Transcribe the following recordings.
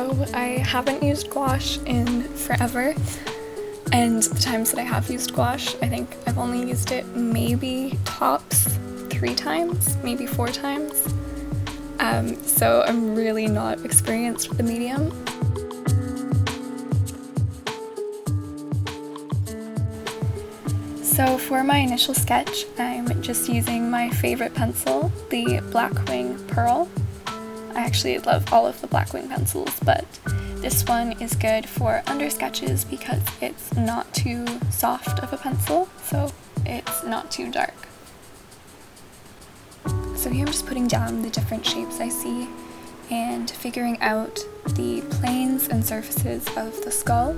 So I haven't used gouache in forever, and the times that I have used gouache, I think I've only used it maybe tops 3 times, maybe 4 times. So I'm really not experienced with the medium. So for my initial sketch, I'm just using my favorite pencil, the Blackwing Pearl. I actually love all of the Blackwing pencils, but this one is good for under sketches because it's not too soft of a pencil, so it's not too dark. So here I'm just putting down the different shapes I see and figuring out the planes and surfaces of the skull.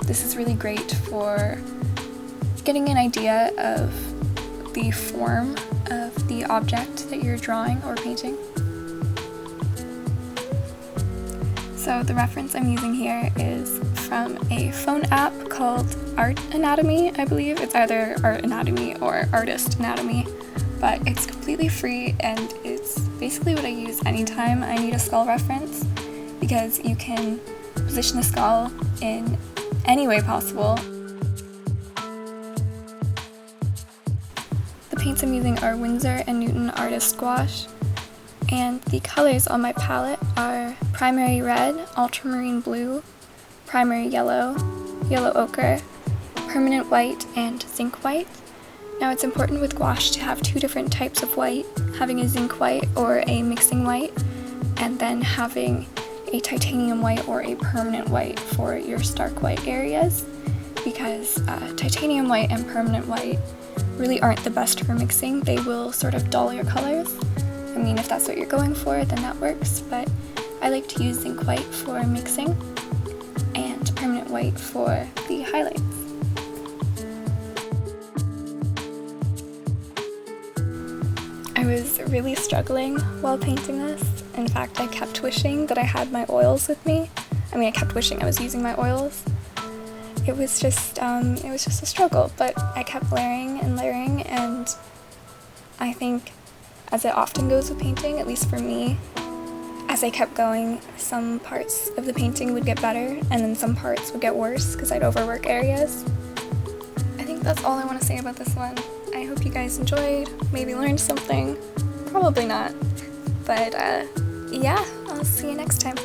This is really great for getting an idea of the form of the object that you're drawing or painting. So the reference I'm using here is from a phone app called Art Anatomy, I believe. It's either Art Anatomy or Artist Anatomy, but it's completely free and it's basically what I use anytime I need a skull reference because you can position the skull in any way possible. The paints I'm using are Winsor and Newton Artist Gouache, and the colors on my palette are primary red, ultramarine blue, primary yellow, yellow ochre, permanent white, and zinc white. Now it's important with gouache to have 2 different types of white, having a zinc white or a mixing white, and then having a titanium white or a permanent white for your stark white areas, because titanium white and permanent white really aren't the best for mixing. They will sort of dull your colors. I mean, if that's what you're going for, then that works, but I like to use zinc white for mixing and permanent white for the highlights. I was really struggling while painting this. In fact, I kept wishing that I had my oils with me. I kept wishing I was using my oils. It was just a struggle, but I kept layering and layering, and I think, as it often goes with painting, at least for me, as I kept going, some parts of the painting would get better, and then some parts would get worse because I'd overwork areas. I think that's all I want to say about this one. I hope you guys enjoyed, maybe learned something. Probably not. But yeah, I'll see you next time.